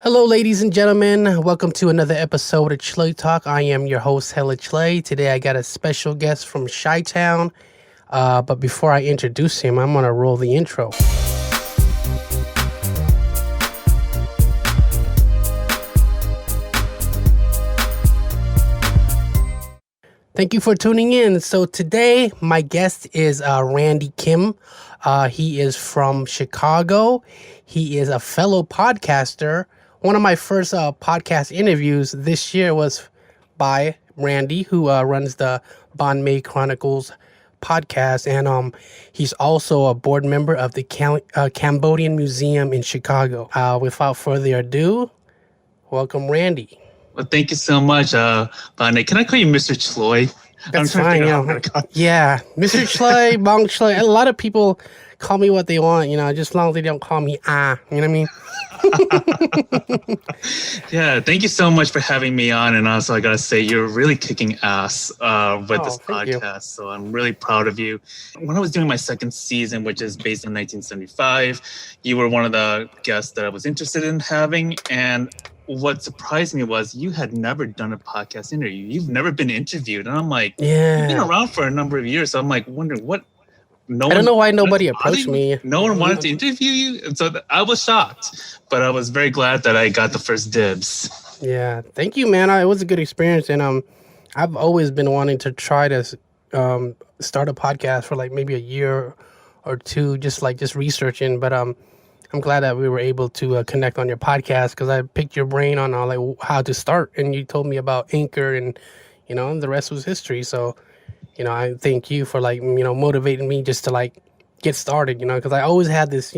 Hello, ladies and gentlemen. Welcome to another episode of Chluy Talk. I am your host, Hella Chluy. Today, I got a special guest from Chi-Town. But before I introduce him, I'm going to roll the intro. Thank you for tuning in. So today, my guest is Randy Kim. He is from Chicago. He is a fellow podcaster. One of my first podcast interviews this year was by Randy, who runs the Banh Mi Chronicles podcast. And he's also a board member of the Cambodian Museum in Chicago. Without further ado, welcome, Randy. Well, thank you so much, Banh. Can I call you Mr. Chluy? That's fine, yeah. Mr. Chluy, Bong Chluy. A lot of people call me what they want, just as long as they don't call me you know what I mean? Yeah, thank you so much for having me on. And also, I got to say, you're really kicking ass with this podcast. So I'm really proud of you. When I was doing my second season, which is based in 1975, you were one of the guests that I was interested in having. And what surprised me was you had never done a podcast interview. You've never been interviewed. And I'm like, you've been around for a number of years. So I'm like, wondering what. I don't know why nobody approached me. No one wanted to interview you. And so I was shocked. But I was very glad that I got the first dibs. Yeah. Thank you, man. It was a good experience. And I've always been wanting to try to start a podcast for like maybe a year or two, just researching. But I'm glad that we were able to connect on your podcast because I picked your brain on like how to start, and you told me about Anchor, and the rest was history. So, I thank you for motivating me just to get started. Because I always had this,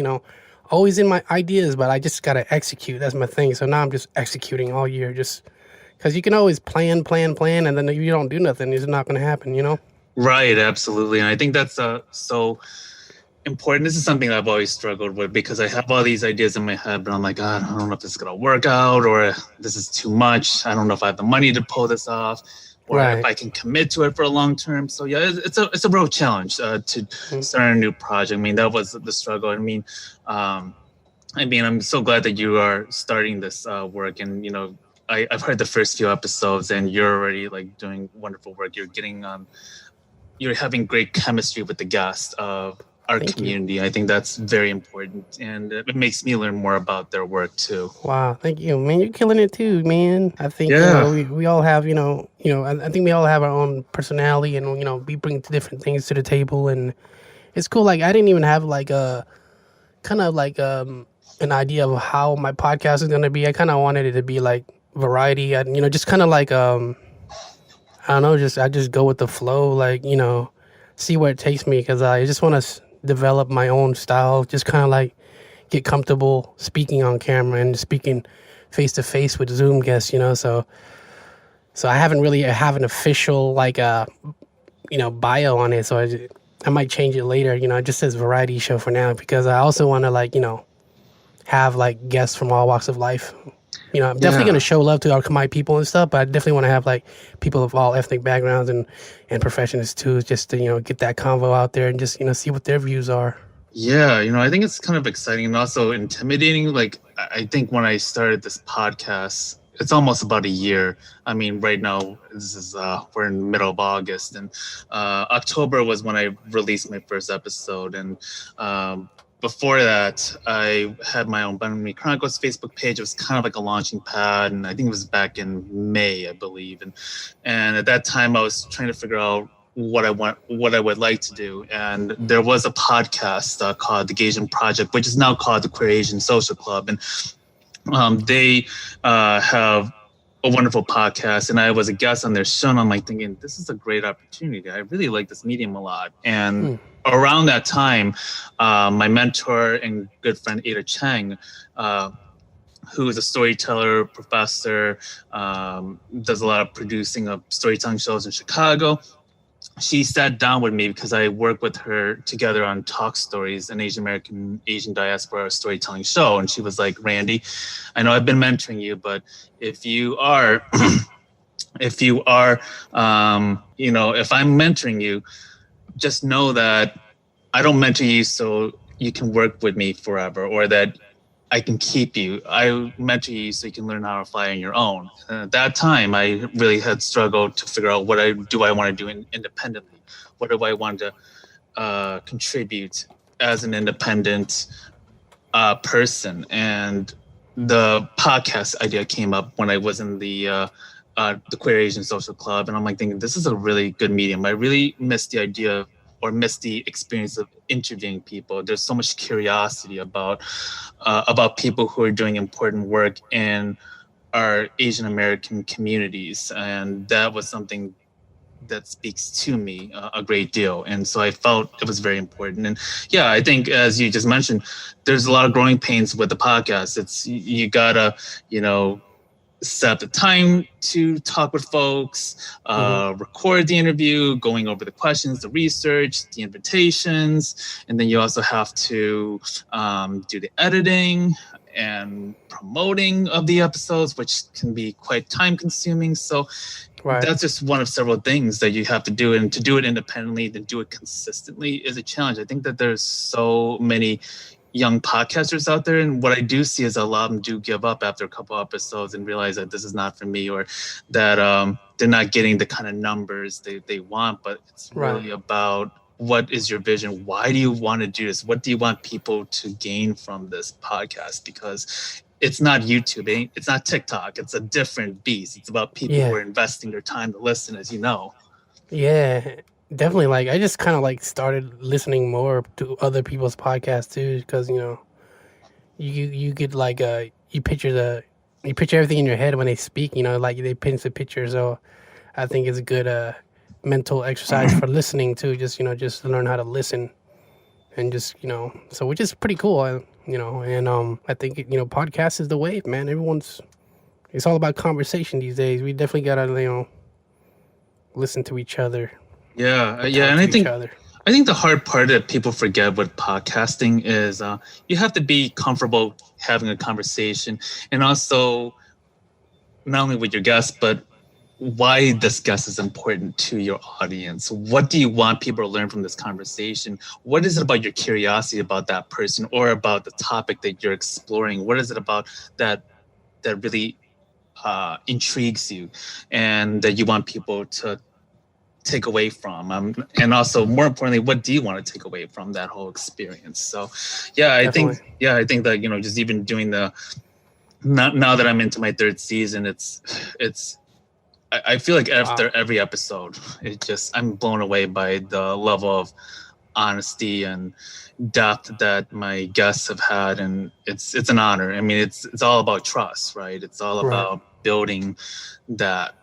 always in my ideas, but I just gotta execute. That's my thing. So now I'm just executing all year, just because you can always plan, and then if you don't do nothing, it's not gonna happen. Right, absolutely, and I think that's so important. This is something I've always struggled with because I have all these ideas in my head, but I'm like, God, I don't know if this is going to work out or this is too much. I don't know if I have the money to pull this off or if I can commit to it for a long term. So yeah, it's a real challenge to start a new project. I mean, that was the struggle. I'm so glad that you are starting this work, and I've heard the first few episodes and you're already doing wonderful work. You're getting you're having great chemistry with the guests of our community. I think that's very important, and it makes me learn more about their work too. Wow, thank you, man. You're killing it too, man. I think we all have, I think we all have our own personality, and we bring different things to the table, and it's cool. I didn't even have an idea of how my podcast is gonna be. I kind of wanted it to be variety, and just kind of I don't know, I just go with the flow, see where it takes me, because I just want to develop my own style, just kind of get comfortable speaking on camera and speaking face to face with Zoom guests, so I haven't really have an official bio on it, so I might change it later. It just says variety show for now, because I also want to have guests from all walks of life. I'm definitely going to show love to our Khmer people and stuff, but I definitely want to have people of all ethnic backgrounds and professions too, just to, get that convo out there and just, see what their views are. Yeah. I think it's kind of exciting and also intimidating. I think when I started this podcast, it's almost about a year. I mean, right now, this is we're in the middle of August, and October was when I released my first episode. And before that, I had my own Banh Mi Chronicles Facebook page. It was kind of like a launching pad, and I think it was back in May, I believe. And at that time, I was trying to figure out what I would like to do. And there was a podcast called The Asian Project, which is now called the Queer Asian Social Club, and they have a wonderful podcast, and I was a guest on their show, and I'm thinking, this is a great opportunity. I really like this medium a lot. And around that time, my mentor and good friend Ada Chang, who is a storyteller, professor, does a lot of producing of storytelling shows in Chicago. She sat down with me because I worked with her together on Talk Stories, an Asian American Asian diaspora storytelling show. And she was like, Randy, I know I've been mentoring you, but if you are, if I'm mentoring you, just know that I don't mentor you so you can work with me forever, or that I can keep you. I mentor you so you can learn how to fly on your own. And at that time, I really had struggled to figure out what I want to do independently. What do I want to contribute as an independent person? And the podcast idea came up when I was in the Queer Asian Social Club, and I'm like thinking, this is a really good medium. I really miss the idea or miss the experience of interviewing people. There's so much curiosity about people who are doing important work in our Asian American communities, and that was something that speaks to me a great deal. And so I felt it was very important. And yeah, I think as you just mentioned, there's a lot of growing pains with the podcast. It's you gotta, set the time to talk with folks, record the interview, going over the questions, the research, the invitations, and then you also have to do the editing and promoting of the episodes, which can be quite time consuming. So that's just one of several things that you have to do. And to do it independently, to do it consistently is a challenge. I think that there's so many young podcasters out there, and what I do see is a lot of them do give up after a couple episodes and realize that this is not for me, or that they're not getting the kind of numbers they want. But it's really about, what is your vision? Why do you want to do this? What do you want people to gain from this podcast? Because it's not YouTube, it's not TikTok, it's a different beast. It's about people who are investing their time to listen, as you know. Yeah, definitely. Like, I just kind of like started listening more to other people's podcasts too, because you get like you picture everything in your head when they speak. Like they paint a picture. So I think it's a good mental exercise for listening too. Just just to learn how to listen, and just so which is pretty cool. And I think podcast is the wave, man. It's all about conversation these days. We definitely gotta listen to each other. Yeah, and I think the hard part that people forget with podcasting is you have to be comfortable having a conversation, and also not only with your guests, but why this guest is important to your audience. What do you want people to learn from this conversation? What is it about your curiosity about that person or about the topic that you're exploring? What is it about that really intrigues you and that you want people to take away from, and also more importantly, what do you want to take away from that whole experience? So I think that just even doing now that I'm into my third season, I feel like after every episode, I'm blown away by the level of honesty and depth that my guests have had, and it's an honor. I mean, it's all about trust, right? It's all about building that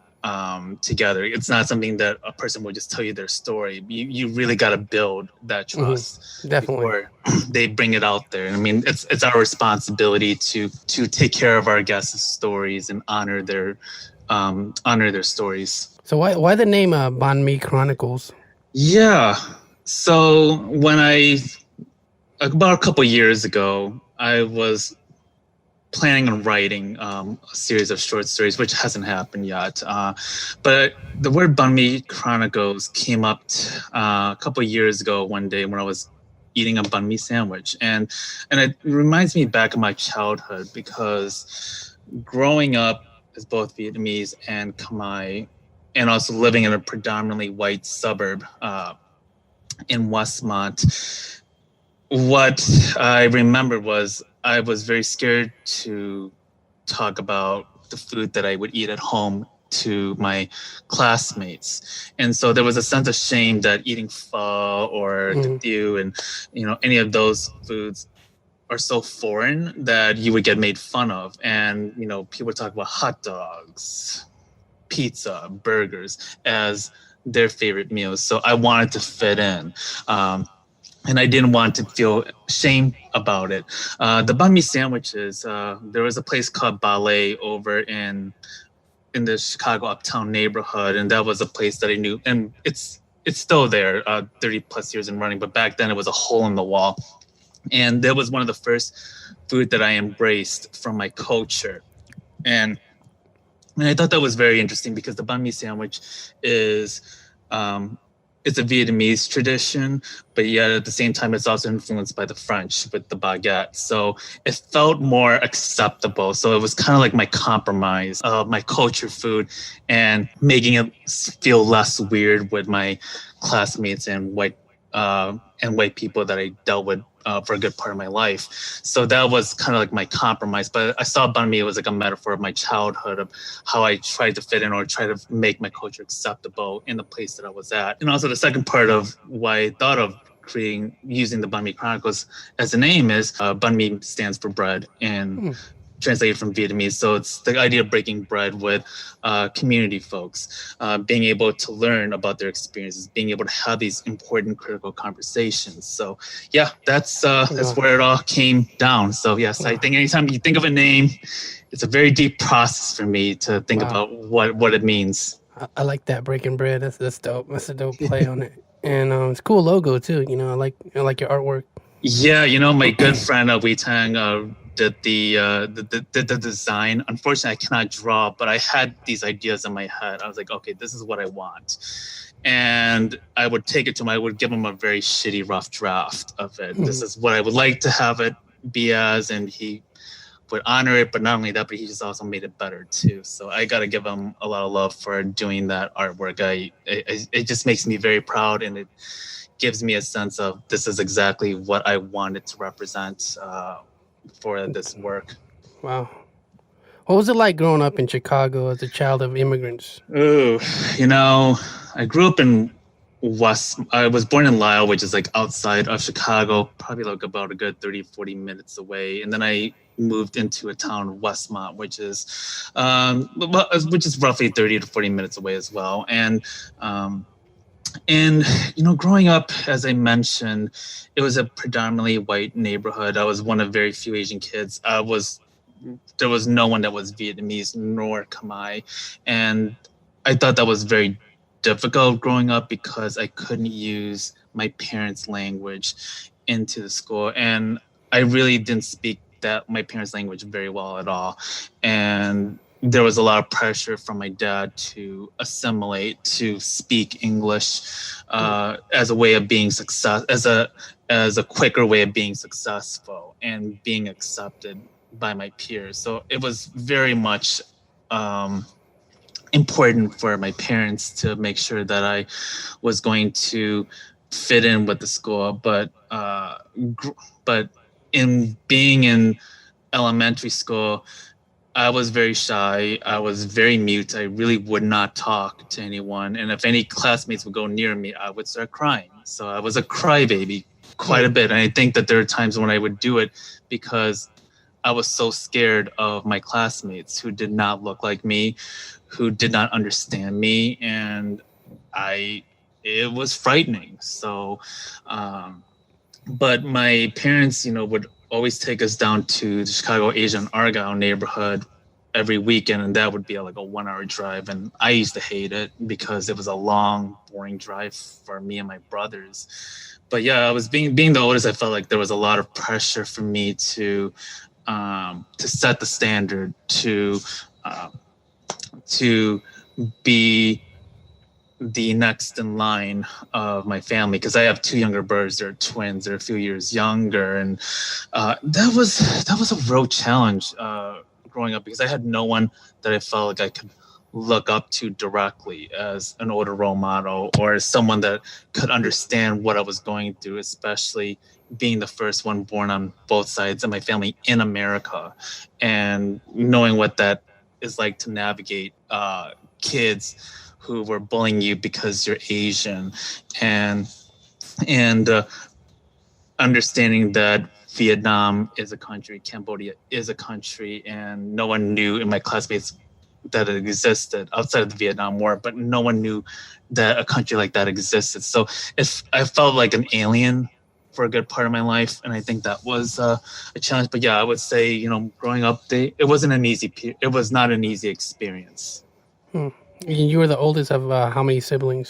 together. It's not something that a person will just tell you their story. You really got to build that trust before they bring it out there. And I mean, it's our responsibility to take care of our guests' stories and honor their stories. So why the name Banh Mi Chronicles? Yeah. So when about a couple years ago, I was planning on writing a series of short stories, which hasn't happened yet. But the word Banh Mi Chronicles came up a couple years ago one day when I was eating a Banh Mi sandwich. And it reminds me back of my childhood, because growing up as both Vietnamese and Khmer, and also living in a predominantly white suburb in Westmont, what I remember was I was very scared to talk about the food that I would eat at home to my classmates. And so there was a sense of shame that eating pho or teow and any of those foods are so foreign that you would get made fun of. And people would talk about hot dogs, pizza, burgers as their favorite meals. So I wanted to fit in. And I didn't want to feel shame about it. The Banh Mi sandwiches, there was a place called Ballet over in the Chicago uptown neighborhood, and that was a place that I knew. And it's still there, 30 plus years in running, but back then it was a hole in the wall. And that was one of the first food that I embraced from my culture. And I thought that was very interesting, because the Banh Mi sandwich is it's a Vietnamese tradition, but yet at the same time, it's also influenced by the French with the baguette. So it felt more acceptable. So it was kind of like my compromise of my culture food and making it feel less weird with my classmates and white people that I dealt with for a good part of my life. So that was kind of like my compromise. But I saw Banh Mi was like a metaphor of my childhood, of how I tried to fit in or try to make my culture acceptable in the place that I was at. And also the second part of why I thought of using the Banh Mi Chronicles as a name is Banh Mi stands for bread and translated from Vietnamese. So it's the idea of breaking bread with community folks, being able to learn about their experiences, being able to have these important, critical conversations. So yeah, that's where it all came down. So yes, I think anytime you think of a name, it's a very deep process for me to think about what it means. I like that, breaking bread. That's dope. That's a dope play on it, and it's a cool logo too. You know, I like your artwork. Yeah, my good friend Wei Tang did the design. Unfortunately, I cannot draw, but I had these ideas in my head. I was like, okay, this is what I want. And I would take it to him. I would give him a very shitty rough draft of it. This is what I would like to have it be as, and he would honor it. But not only that, but he just also made it better too. So I got to give him a lot of love for doing that artwork. It just makes me very proud, and it gives me a sense of this is exactly what I wanted to represent for this work. Wow. What was it like growing up in Chicago as a child of immigrants? Ooh, I grew up in I was born in Lisle, which is like outside of Chicago, probably like about a good 30, 40 minutes away. And then I moved into a town, Westmont, which is roughly 30 to 40 minutes away as well. And growing up, as I mentioned, it was a predominantly white neighborhood. I was one of very few Asian kids. There was no one that was Vietnamese nor Khmer. And I thought that was very difficult growing up because I couldn't use my parents' language into the school. And I really didn't speak my parents' language very well at all. And there was a lot of pressure from my dad to assimilate, to speak English as a way of being as a quicker way of being successful and being accepted by my peers. So it was very much important for my parents to make sure that I was going to fit in with the school. But in being in elementary school, I was very shy. I was very mute. I really would not talk to anyone. And if any classmates would go near me, I would start crying. So I was a crybaby quite a bit. And I think that there are times when I would do it because I was so scared of my classmates who did not look like me, who did not understand me. And it was frightening. So, but my parents, would always take us down to the Chicago Asian Argyle neighborhood every weekend, and that would be like a 1 hour drive. And I used to hate it because it was a long, boring drive for me and my brothers. But yeah, I was being the oldest. I felt like there was a lot of pressure for me to set the standard, to be the next in line of my family, because I have two younger brothers. They're twins. They're a few years younger, and that was a real challenge growing up because I had no one that I felt like I could look up to directly as an older role model or as someone that could understand what I was going through, especially being the first one born on both sides of my family in America, and knowing what that is like to navigate kids who were bullying you because you're Asian, and understanding that Vietnam is a country, Cambodia is a country, and no one knew in my classmates that it existed outside of the Vietnam War, but no one knew that a country like that existed. So I felt like an alien for a good part of my life, and I think that was a challenge. But yeah, I would say, growing up, it was not an easy experience. You were the oldest of how many siblings?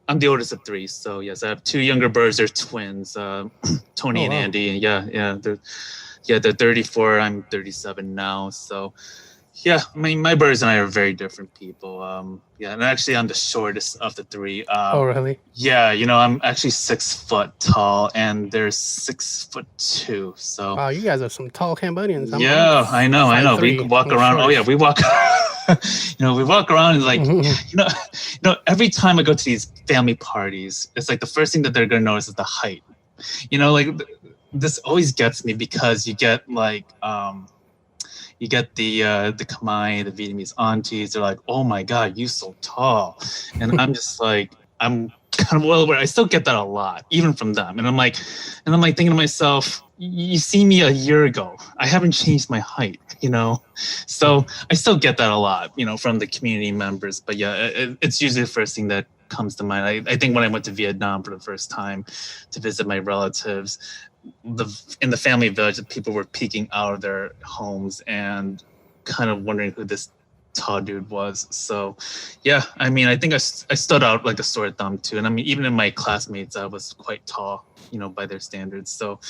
I'm the oldest of three, so yes, I have two younger brothers. They're twins, Tony and Andy, and they're 34. I'm 37 now, so Yeah, I mean, my brothers and I are very different people. Yeah, and actually, I'm the shortest of the three. Oh, really? Yeah, I'm actually 6 foot tall, and they're 6'2". So Wow, you guys are some tall Cambodians. I'm yeah, I know. 5'3". We walk I'm the around. Oh yeah, shortest. we walk. We walk around and like, every time I go to these family parties, it's like the first thing that they're gonna notice is the height. Like this always gets me because you get like the Khmer, the Vietnamese aunties. They're like, "Oh my God, you so tall," and I'm just like, I'm kind of well aware. I still get that a lot, even from them. And I'm like thinking to myself, you see me a year ago. I haven't changed my height, So I still get that a lot, from the community members. But yeah, it's usually the first thing that comes to mind. I think when I went to Vietnam for the first time to visit my relatives, in the family village, people were peeking out of their homes and kind of wondering who this tall dude was. So yeah, I mean, I think I stood out like a sore thumb too. And I mean, even in my classmates, I was quite tall, by their standards. So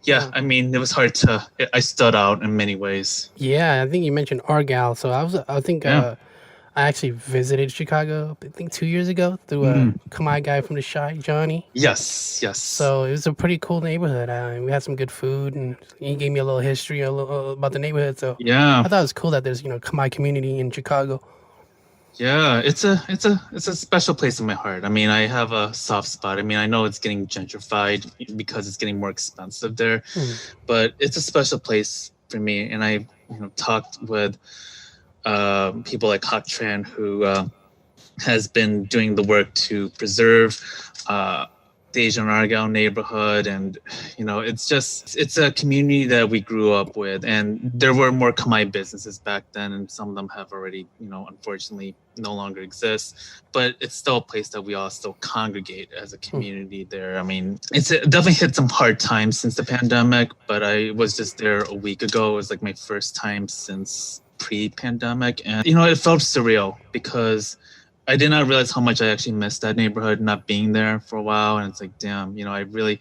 yeah, I mean, it was I stood out in many ways. Yeah, I think you mentioned Argyle. So I actually visited Chicago, I think 2 years ago, through a Khmer guy from the Shy, Johnny. Yes. So it was a pretty cool neighborhood. We had some good food, and he gave me a little history about the neighborhood. So yeah, I thought it was cool that there's Khmer community in Chicago. Yeah, it's a special place in my heart. I mean, I have a soft spot. I mean, I know it's getting gentrified because it's getting more expensive there, but it's a special place for me. And I talked with people like Hak Tran, who has been doing the work to preserve the Asian Argyle neighborhood. And, it's a community that we grew up with. And there were more Khmer businesses back then, and some of them have already, unfortunately no longer exist. But it's still a place that we all still congregate as a community there. I mean, it definitely hit some hard times since the pandemic, but I was just there a week ago. It was like my first time since pre-pandemic, and it felt surreal because I did not realize how much I actually missed that neighborhood, not being there for a while. And it's like, damn, I really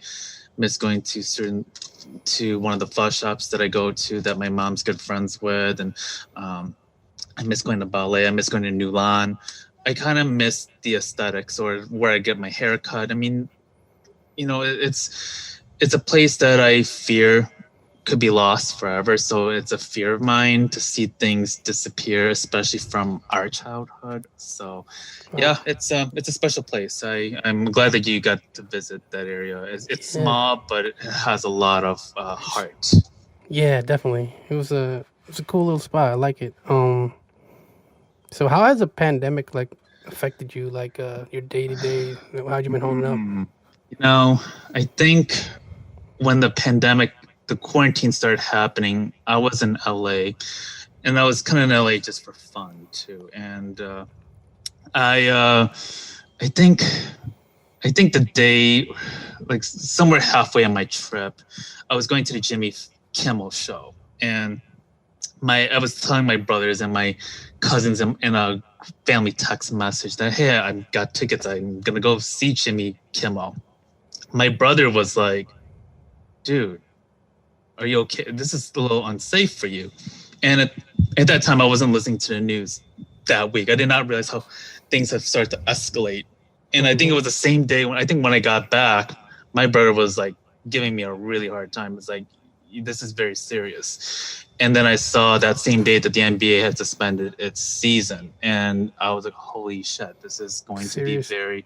miss going to one of the pho shops that I go to that my mom's good friends with, and I miss going to ballet. I miss going to Nulan. I kind of miss the aesthetics or where I get my hair cut. I mean, it's a place that I fear could be lost forever. So it's a fear of mine to see things disappear, especially from our childhood. So yeah, it's a special place. I'm glad that you got to visit that area. It's small, but it has a lot of heart. Yeah, definitely. It was a cool little spot. I like it. So how has the pandemic affected you, your day to day? How'd you been holding up? I think when the quarantine started happening, I was in LA, and I was kind of in LA just for fun too. And I think the day, like somewhere halfway on my trip, I was going to the Jimmy Kimmel show, and I was telling my brothers and my cousins in a family text message that, hey, I've got tickets. I'm gonna go see Jimmy Kimmel. My brother was like, dude, are you okay? This is a little unsafe for you. And at that time, I wasn't listening to the news that week. I did not realize how things have started to escalate. And I think it was the same day when I got back, my brother was like giving me a really hard time. It's like, this is very serious. And then I saw that same day that the NBA had suspended its season. And I was like, holy shit, this is going to be very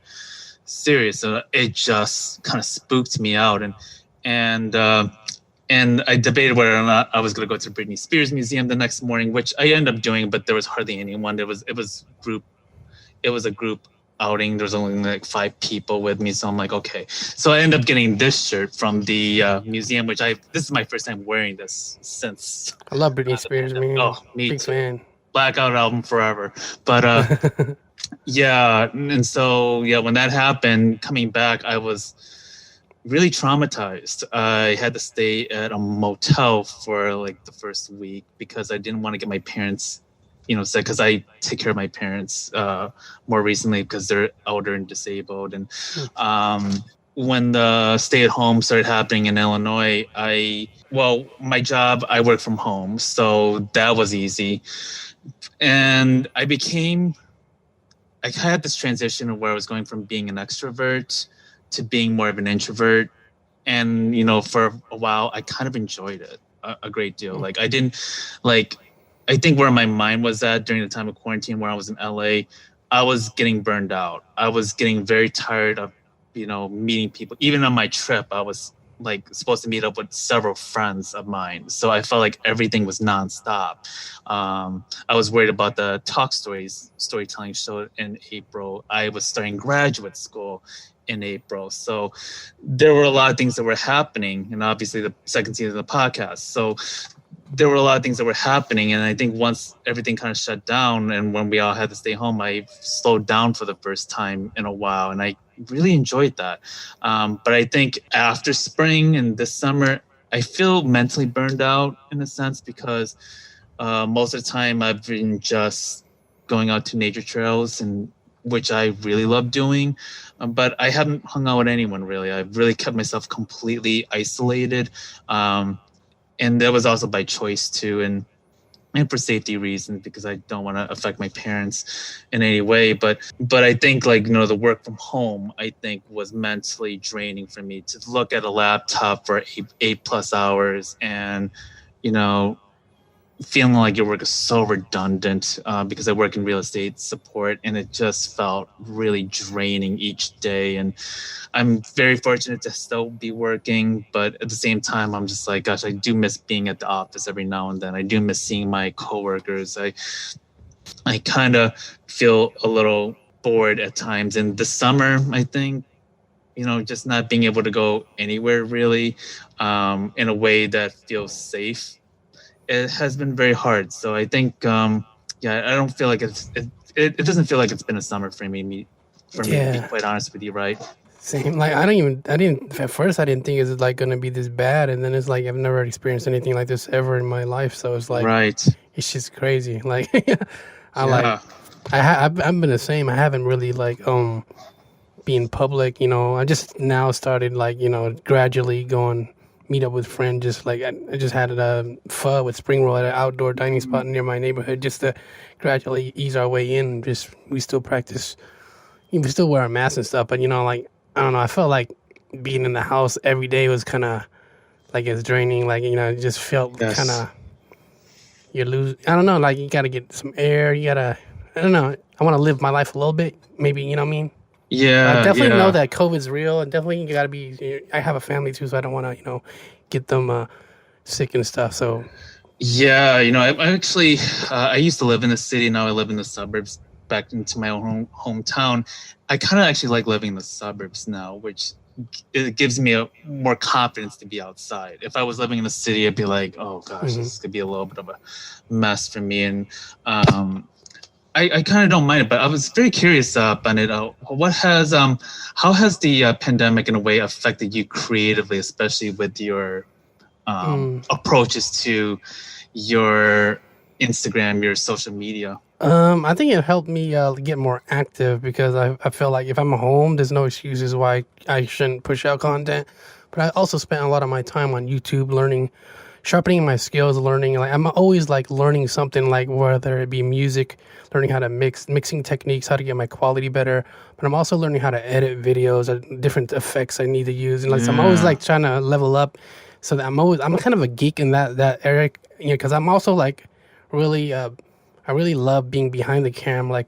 serious. So it just kind of spooked me out. And I debated whether or not I was going to go to the Britney Spears Museum the next morning, which I ended up doing, but there was hardly anyone. It was a group outing. There was only like 5 people with me, so I'm like, okay. So I ended up getting this shirt from the museum, which this is my first time wearing this since. I love Britney Spears, man. Oh, me Big too. Fan. Blackout album forever. But yeah, and so when that happened, coming back, I was really traumatized. I had to stay at a motel for like the first week because I didn't want to get my parents, sick, because I take care of my parents more recently because they're older and disabled. And when the stay-at-home started happening in Illinois, my job, I work from home, so that was easy. And I had this transition where I was going from being an extrovert to being more of an introvert. And, for a while, I kind of enjoyed it a great deal. Like, I think where my mind was at during the time of quarantine, where I was in LA, I was getting burned out. I was getting very tired of, meeting people. Even on my trip, I was supposed to meet up with several friends of mine. So I felt like everything was nonstop. I was worried about the storytelling show in April. I was starting graduate school in April. So there were a lot of things that were happening, and obviously the second season of the podcast. So there were a lot of things that were happening. And I think once everything kind of shut down and when we all had to stay home, I slowed down for the first time in a while. And I really enjoyed that. But I think after spring and this summer, I feel mentally burned out in a sense because most of the time I've been just going out to nature trails, and which I really love doing. But I haven't hung out with anyone really. I've really kept myself completely isolated. And that was also by choice too, and for safety reasons, because I don't want to affect my parents in any way. But I think the work from home, I think was mentally draining for me to look at a laptop for 8+ hours and, feeling like your work is so redundant because I work in real estate support, and it just felt really draining each day. And I'm very fortunate to still be working, but at the same time, I'm just like, gosh, I do miss being at the office every now and then. I do miss seeing my coworkers. I kind of feel a little bored at times. And this summer, I think, just not being able to go anywhere really in a way that feels safe, it has been very hard. So I think, I don't feel like it doesn't feel like it's been a summer for me, to be quite honest with you, right? Same. Like, at first I didn't think it was going to be this bad. And then it's like, I've never experienced anything like this ever in my life. So it's like, right. It's just crazy. Like, I've been the same. I haven't really being public, I just now started gradually going meet up with friends. Just I just had a pho with spring roll at an outdoor dining spot near my neighborhood, just to gradually ease our way in. We still practice, we still wear a mask and stuff, but I don't know, I felt like being in the house every day was kind of it's draining. It just felt kind of, you lose, I don't know, you got to get some air. I don't know, I want to live my life a little bit, maybe, you know what I mean? Yeah, I definitely know that COVID's real, and definitely you got to be, I have a family too, so I don't want to, get them sick and stuff, so. Yeah, I actually, I used to live in the city, now I live in the suburbs, back into my own hometown. I kind of actually like living in the suburbs now, which it gives me more confidence to be outside. If I was living in the city, I'd be like, oh gosh, this could be a little bit of a mess for me. And I kind of don't mind it, but I was very curious, Bennett, how has the pandemic in a way affected you creatively, especially with your approaches to your Instagram, your social media? I think it helped me get more active, because I feel like if I'm home, there's no excuses why I shouldn't push out content. But I also spent a lot of my time on YouTube learning, sharpening my skills, learning. I'm always learning something, whether it be music, learning how to mixing techniques, how to get my quality better. But I'm also learning how to edit videos, different effects I need to use. And so I'm always trying to level up, so that I'm kind of a geek in that area, because I'm also really, I really love being behind the camera,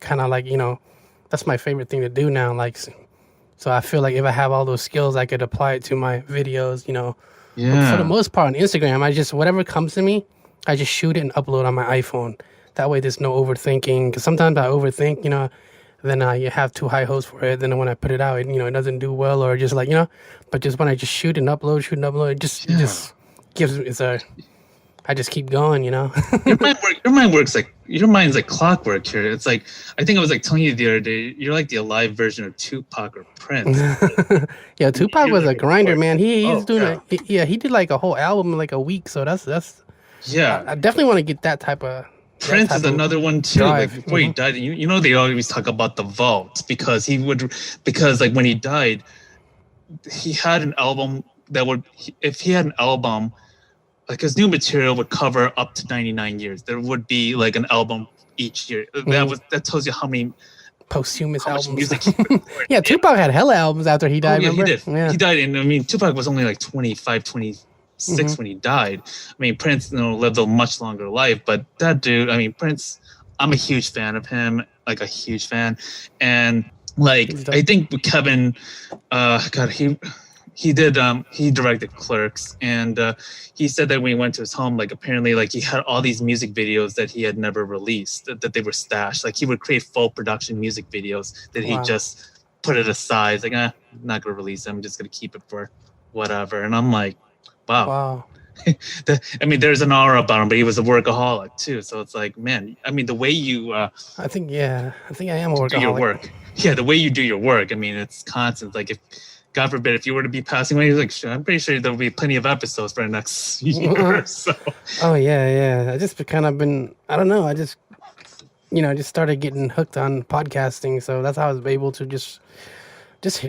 that's my favorite thing to do now. So I feel like if I have all those skills, I could apply it to my videos, Yeah. For the most part on Instagram, whatever comes to me, I just shoot it and upload on my iPhone. That way there's no overthinking, because sometimes I overthink, then you have too high hopes for it. Then when I put it out, it doesn't do well, or just but just when I just shoot and upload, it just gives, I just keep going, Your mind's like clockwork here. It's I think I was telling you the other day, you're like the alive version of Tupac or Prince. Yeah, Tupac was a grinder, man. He's doing he did a whole album in a week. So that's yeah. I definitely want to get that type of. Prince is another one too. Drive. Before he died, they always talk about the vault, because when he died, he had an album that would, if he had an album, like his new material would cover up to 99 years. There would be like an album each year. That tells you how posthumous much albums. music he recorded. Yeah, Tupac had hella albums after he died. Yeah, remember? he did. Yeah. He died, and I mean, Tupac was only like 25, 26 when he died. I mean, Prince, lived a much longer life, but that dude, I mean, Prince, I'm a huge fan of him, like a huge fan, and like I think Kevin, he directed Clerks, and he said that when he went to his home, like apparently like he had all these music videos that he had never released, that they were stashed. Like he would create full production music videos that he just put it aside. It's like, I'm not gonna release them, I'm just gonna keep it for whatever. And I'm like, wow. I mean, there's an aura about him, but he was a workaholic too. So it's like, man, I mean, the way you I think I am a workaholic. do your work. Yeah, the way you do your work, I mean, it's constant. Like if God forbid, if you were to be passing away, like I'm pretty sure there'll be plenty of episodes for the next year. So. Oh yeah. I just kind of been, I don't know. I just, just started getting hooked on podcasting. So that's how I was able to just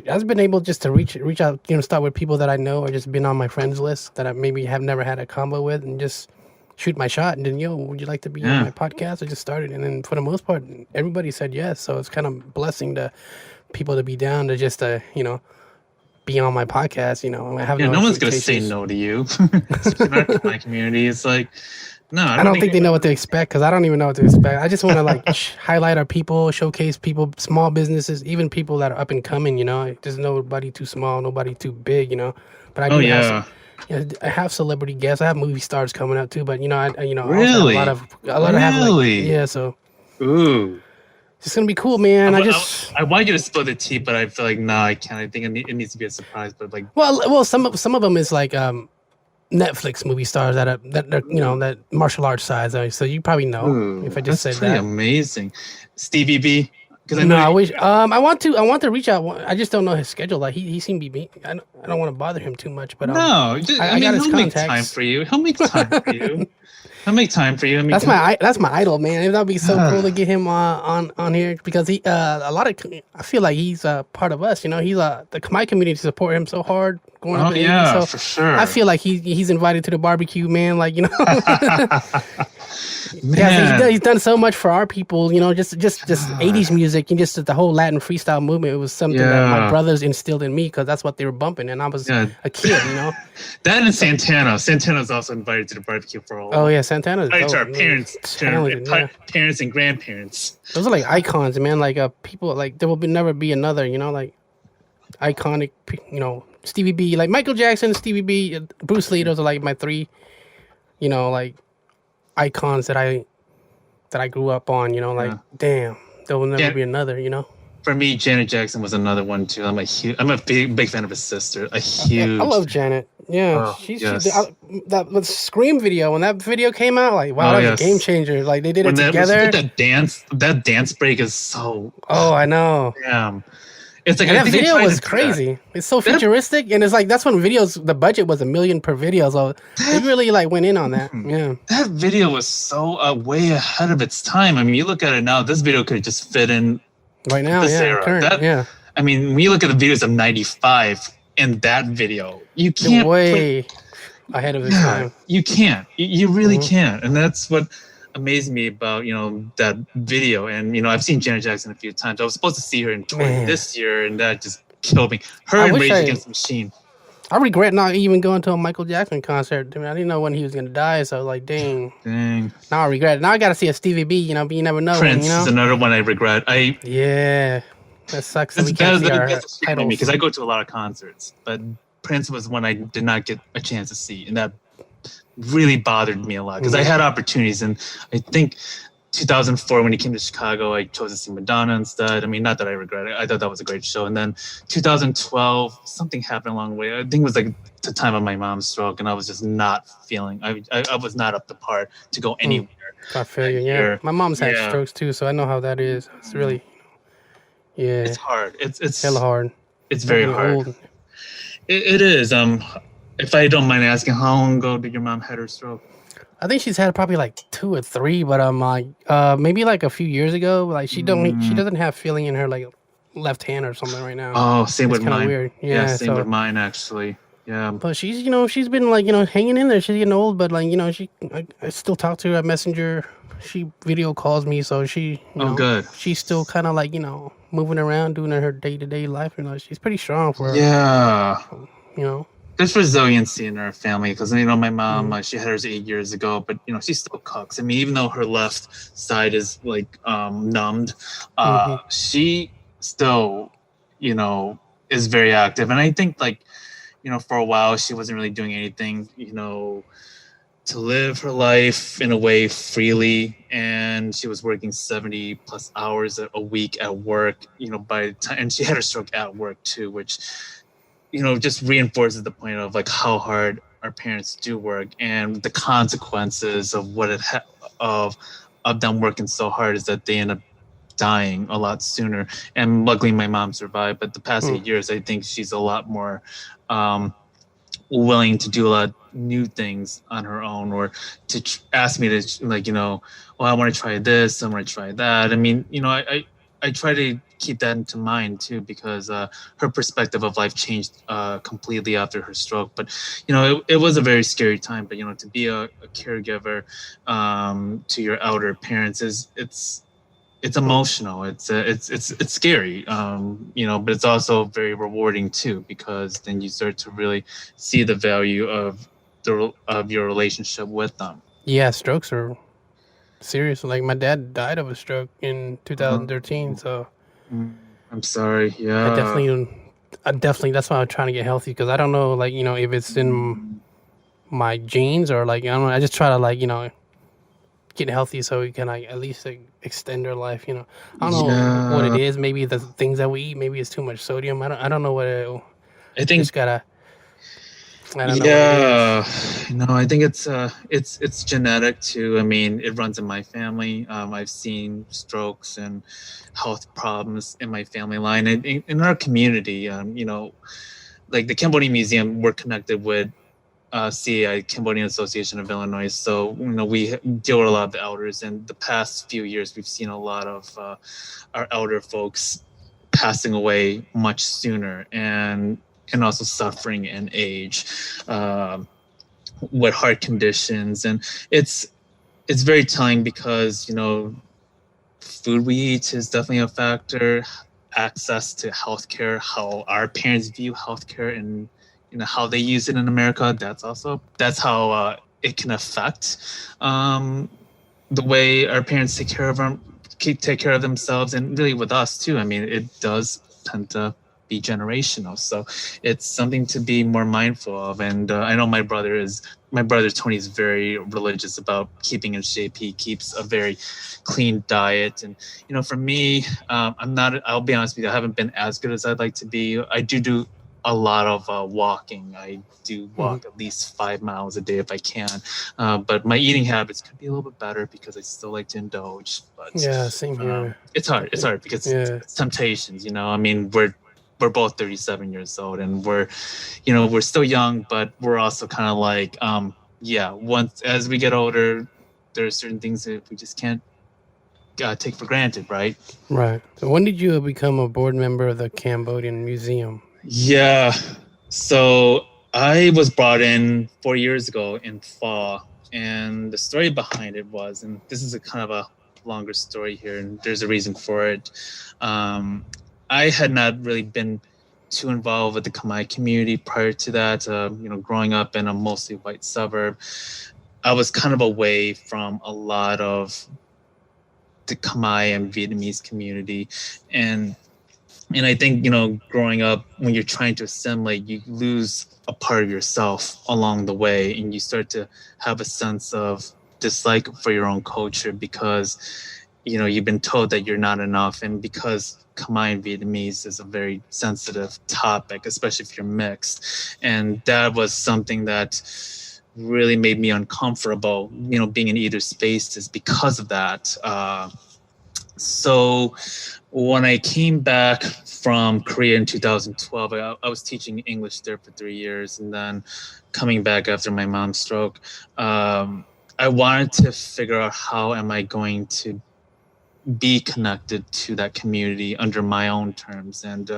I've been able just to reach out, start with people that I know or just been on my friends list that I maybe have never had a combo with and just shoot my shot. And then, would you like to be on my podcast? I just started. And then for the most part, everybody said yes. So it's kind of blessing to people to be down to just, be on my podcast, I have no one's going to say no to you. In my community, it's like, no, I don't think they know what to expect because I don't even know what to expect. I just want to highlight our people, showcase people, small businesses, even people that are up and coming. There's nobody too small, nobody too big. But I I have celebrity guests. I have movie stars coming up too. But really, a lot of have so. Ooh. It's gonna be cool, man. I want you to spill the tea, but I feel like I can't. I think it needs to be a surprise. But like, well, some of them is like Netflix movie stars that are that martial arts sides. So you probably know if I just said that. Amazing, Stevie B. I wish. I want to reach out. I just don't know his schedule. Like he seemed to be. I don't want to bother him too much. But I mean, got his he'll contacts. make time for you. He'll make time for you. I'll make time for you. I mean, that's my idol, man. That'd be so cool to get him on here because he I feel like he's part of us. He's my community support him so hard going up. So for sure. I feel like he's invited to the barbecue, man. Like Man. he's done so much for our people. Just 80s music and just the whole Latin freestyle movement. It was something that my brothers instilled in me because that's what they were bumping, and I was a kid. That and Santana. Santana's also invited to the barbecue for a while. Oh yeah, Santana's to our parents, parents and grandparents. Those are like icons, man. Like people, like there will never be another. Like iconic. Stevie B, like Michael Jackson, Stevie B, Bruce Lee. Those are like my three. like icons that I grew up on. Damn, there will never be another. For me, Janet Jackson was another one too. I'm a big fan of his sister. I love Janet. Yeah, that Scream video, when that video came out, like wow, that was a game changer. Like they did it together. That dance break is so. Oh, I know. Damn. It's like, and that video was crazy. It's so futuristic, and it's like that's when the budget was $1 million per video, so they really went in on that. Yeah, that video was so way ahead of its time. I mean, you look at it now, this video could just fit in right now. This era. Current, I mean, when you look at the videos of '95 and that video, you can't way ahead of its time. You can't. You really can't, and that's what amazed me about that video. And I've seen Janet Jackson a few times. I was supposed to see her in tour this year, and that just killed me. Her and Rage Against the Machine. I regret not even going to a Michael Jackson concert. I mean, I didn't know when he was gonna die, so I was like, dang. Now I regret it. Now I gotta see a Stevie B. But you never know. Prince is another one I regret. That sucks. It's bad that because I go to a lot of concerts, but Prince was one I did not get a chance to see, and that really bothered me a lot because I had opportunities, and I think 2004 when he came to Chicago, I chose to see Madonna instead. I mean, not that I regret it. I thought that was a great show. And then 2012, something happened along the way. I think it was like the time of my mom's stroke, and I was just not feeling. I was not up to par to go anywhere. I feel you. Yeah, my mom's had strokes too, so I know how that is. It's really, it's hard. It's hella hard. It's very hard. It is. If I don't mind asking, how long ago did your mom had her stroke? I think she's had probably like 2 or 3, but maybe like a few years ago. Like she doesn't have feeling in her like left hand or something right now. Oh, same It's with kind of mine. weird. Yeah, Yeah. same with So, mine actually. Yeah. but she's she's been like hanging in there. She's getting old, but like I still talk to her at Messenger. She video calls me, so she Oh, good. she's still kind of like moving around, doing her day-to-day life. She's pretty strong for Yeah. you know. There's resiliency in our family because my mom Mm-hmm. she had hers 8 years ago, but she still cooks. I mean, even though her left side is like numbed, Mm-hmm. she still is very active. And I think like for a while she wasn't really doing anything to live her life in a way freely, and she was working 70 plus hours a week at work by the time, and she had her stroke at work too, which just reinforces the point of like how hard our parents do work, and the consequences of of them working so hard is that they end up dying a lot sooner. And luckily my mom survived, but the past 8 years I think she's a lot more willing to do a lot of new things on her own, or to ask me to like I want to try this, I want to try that. I mean I try to keep that into mind too, because her perspective of life changed completely after her stroke. But it was a very scary time. But to be a caregiver to your elder parents it's emotional. It's scary, but it's also very rewarding too, because then you start to really see the value of your relationship with them. Yeah, strokes are serious. Like my dad died of a stroke in 2013, Oh, so I'm sorry. I Yeah. definitely, that's why I'm trying to get healthy, because I don't know, like if it's in my genes or like I don't know. I just try to like get healthy so we can like at least like extend our life. I don't know what it Yeah. is. Maybe the things that we eat. Maybe it's too much sodium. I don't know what it. I think Just gotta. I don't know what it is. Yeah, no, I think it's genetic too. I mean, it runs in my family. I've seen strokes and health problems in my family line, and in our community. Like the Cambodian Museum, we're connected with CAI, Cambodian Association of Illinois. So we deal with a lot of the elders, and the past few years we've seen a lot of our elder folks passing away much sooner, and also suffering in age, with heart conditions. And it's very telling, because food we eat is definitely a factor, access to healthcare, how our parents view healthcare, and how they use it in America. That's how it can affect the way our parents take care of themselves, and really with us too. I mean, it does tend to be generational, so it's something to be more mindful of. And I know my brother Tony is very religious about keeping in shape. He keeps a very clean diet, and for me, I'll be honest with you, I haven't been as good as I'd like to be. I do a lot of walking. I do walk at least 5 miles a day if I can. But my eating habits could be a little bit better, because I still like to indulge. But Yeah, same here. it's hard. It's hard because Yeah. it's temptations. I mean, we're both 37 years old, and we're still young, but we're also kind of like, once as we get older, there are certain things that we just can't take for granted, right? Right. So when did you become a board member of the Cambodian Museum? Yeah. So I was brought in 4 years ago in fall, and the story behind it was, and this is a kind of a longer story here, and there's a reason for it. I had not really been too involved with the Khmer community prior to that. Growing up in a mostly white suburb, I was kind of away from a lot of the Khmer and Vietnamese community, and I think growing up, when you're trying to assimilate, you lose a part of yourself along the way, and you start to have a sense of dislike for your own culture, because you've been told that you're not enough, and because Khmer and Vietnamese is a very sensitive topic, especially if you're mixed. And that was something that really made me uncomfortable, being in either spaces because of that. So when I came back from Korea in 2012, I was teaching English there for 3 years, and then coming back after my mom's stroke, I wanted to figure out how am I going to be connected to that community under my own terms. And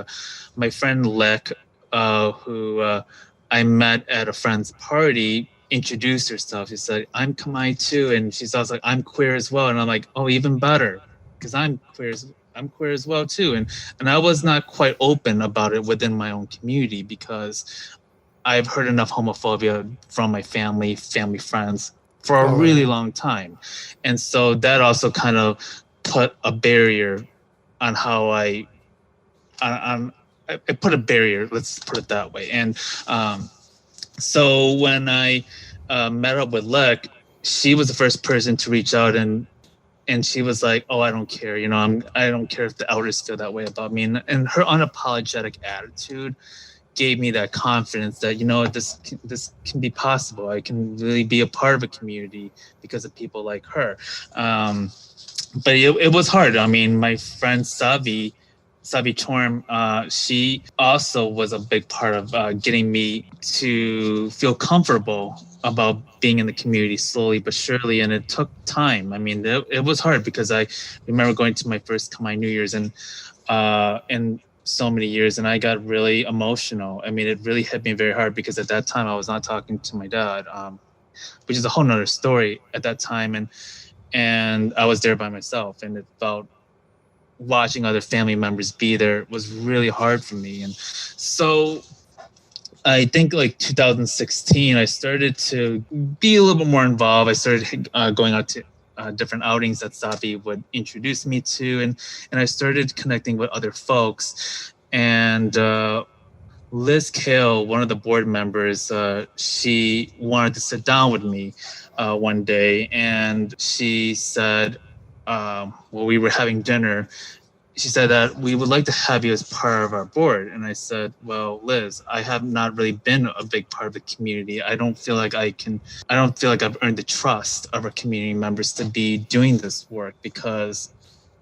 my friend Lek, who I met at a friend's party, introduced herself. She said, "I'm Khmer too," and she's also like, "I'm queer as well." And I'm like, "Oh, even better, because I'm queer as well too." And I was not quite open about it within my own community because I've heard enough homophobia from my family friends for a really long time. And so that also kind of put a barrier on how I put a barrier, let's put it that way. And so when I met up with Lek, she was the first person to reach out, and she was like, "Oh, I don't care. I don't care if the elders feel that way about me." And her unapologetic attitude gave me that confidence that, this can be possible. I can really be a part of a community because of people like her. But it was hard. I mean, my friend Savi Chorm, she also was a big part of getting me to feel comfortable about being in the community slowly but surely. And it took time. I mean, it was hard because I remember going to my first Khmer New Year's in so many years, and I got really emotional. I mean, it really hit me very hard because at that time I was not talking to my dad, which is a whole nother story at that time. And I was there by myself, and it felt, watching other family members be there was really hard for me. And so I think like 2016, I started to be a little bit more involved. I started going out to different outings that Sabi would introduce me to, and I started connecting with other folks. And Liz Kale, one of the board members, she wanted to sit down with me one day, and she said, while we were having dinner, she said that we would like to have you as part of our board. And I said, "Well, Liz, I have not really been a big part of the community. I don't feel like I've earned the trust of our community members to be doing this work because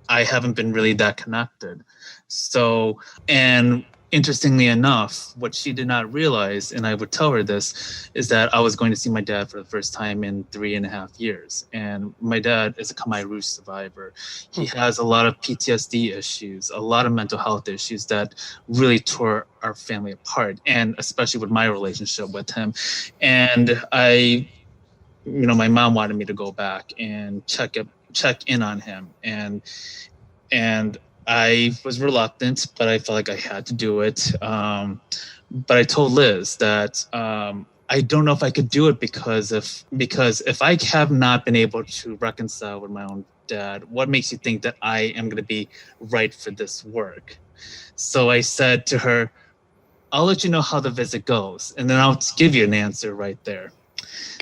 I haven't been really that connected." So, and interestingly enough, what she did not realize, and I would tell her this, is that I was going to see my dad for the first time in 3.5 years. And my dad is a Khmer Rouge survivor. He has a lot of PTSD issues, a lot of mental health issues that really tore our family apart, and especially with my relationship with him. And my mom wanted me to go back and check in on him. And I was reluctant, but I felt like I had to do it. But I told Liz that I don't know if I could do it because if I have not been able to reconcile with my own dad, what makes you think that I am going to be right for this work? So I said to her, "I'll let you know how the visit goes, and then I'll give you an answer right there."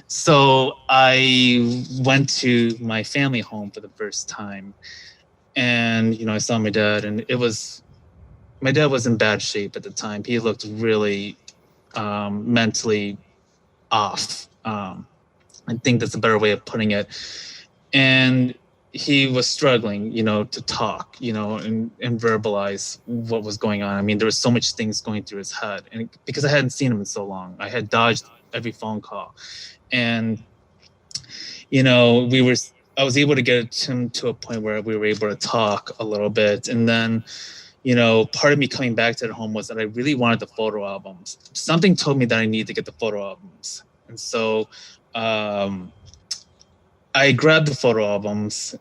So I went to my family home for the first time. And, I saw my dad, and my dad was in bad shape at the time. He looked really mentally off. I think that's a better way of putting it. And he was struggling, to talk, and verbalize what was going on. I mean, there was so much things going through his head, and because I hadn't seen him in so long, I had dodged every phone call. And, I was able to get him to a point where we were able to talk a little bit. And then, part of me coming back to the home was that I really wanted the photo albums. Something told me that I needed to get the photo albums. And so I grabbed the photo albums,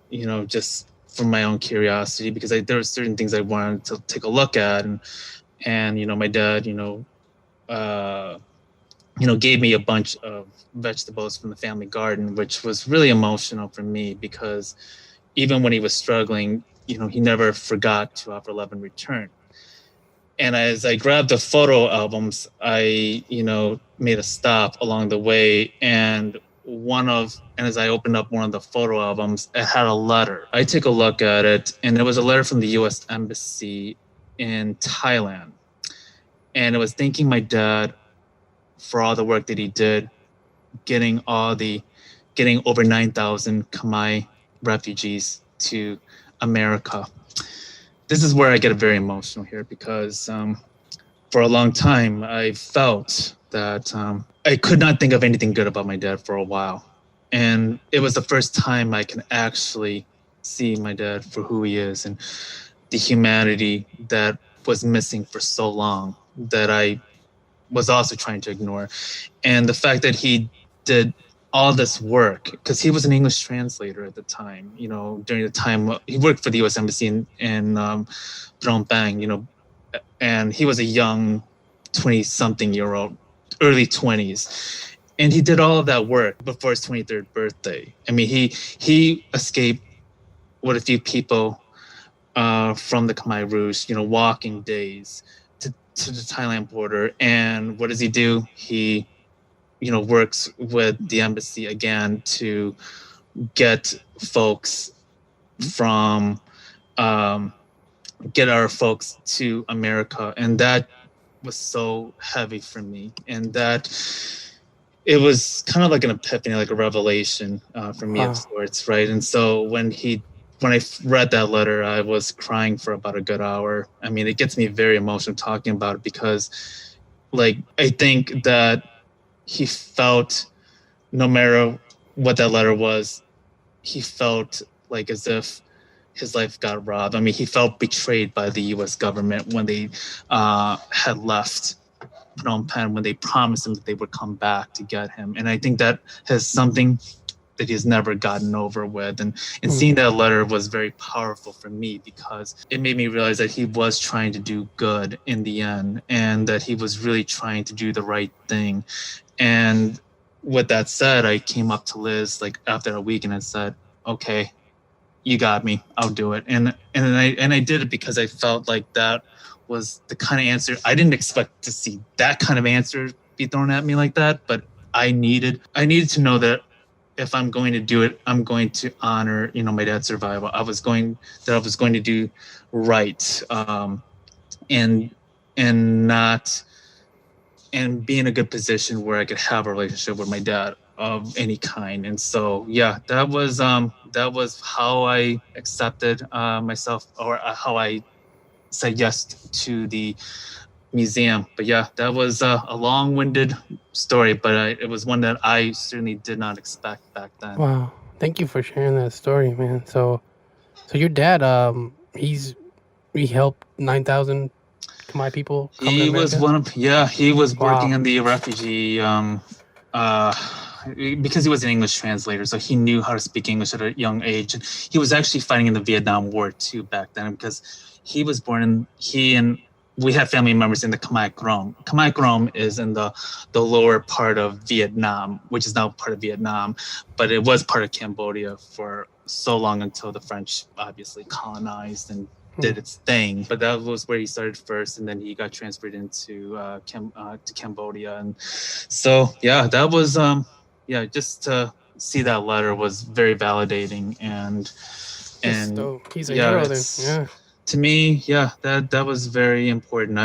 just from my own curiosity, because there were certain things I wanted to take a look at. And my dad, gave me a bunch of vegetables from the family garden, which was really emotional for me because even when he was struggling, he never forgot to offer love in return. And as I grabbed the photo albums, I, made a stop along the way. And as I opened up one of the photo albums, it had a letter. I took a look at it, and it was a letter from the U.S. Embassy in Thailand. And it was thanking my dad for all the work that he did, getting over 9,000 Khmer refugees to America. This is where I get very emotional here because for a long time, I felt that I could not think of anything good about my dad for a while. And it was the first time I can actually see my dad for who he is and the humanity that was missing for so long that I was also trying to ignore. And the fact that he did all this work, because he was an English translator at the time, during the time he worked for the U.S. Embassy in Phnom Penh, and he was a young 20-something-year-old, early 20s. And he did all of that work before his 23rd birthday. I mean, he escaped with a few people from the Khmer Rouge, walking days to the Thailand border. And what does he do? He, works with the embassy again to get folks from, get our folks to America. And that was so heavy for me. And that it was kind of like an epiphany, like a revelation for me of sorts, right? And so when I read that letter, I was crying for about a good hour. I mean, it gets me very emotional talking about it because, I think that he felt, no matter what that letter was, he felt like as if his life got robbed. I mean, he felt betrayed by the U.S. government when they had left Phnom Penh, when they promised him that they would come back to get him. And I think that has something that he's never gotten over with. And seeing that letter was very powerful for me because it made me realize that he was trying to do good in the end and that he was really trying to do the right thing. And with that said, I came up to Liz after a week and I said, okay, you got me, I'll do it. And I did it because I felt like that was the kind of answer I didn't expect to see, that kind of answer be thrown at me like that. But I needed to know that if I'm going to do it, I'm going to honor, my dad's survival. I was going to do right, and be in a good position where I could have a relationship with my dad of any kind. And so, yeah, that was how I accepted myself, or how I said yes to the museum. But yeah, that was a long-winded story, but it was one that I certainly did not expect back then. Wow. Thank you for sharing that story, man. So your dad, he helped 9,000 Khmer people come to He America? He was working in the refugee, because he was an English translator, so he knew how to speak English at a young age. And he was actually fighting in the Vietnam War too back then, because he was born we have family members in the Khmer Krom. Khmer Krom is in the lower part of Vietnam, which is now part of Vietnam, but it was part of Cambodia for so long until the French obviously colonized and did its thing. But that was where he started first, and then he got transferred into to Cambodia. And so, yeah, that was just to see that letter was very validating. And he's a hero then. Yeah. To me, that was very important.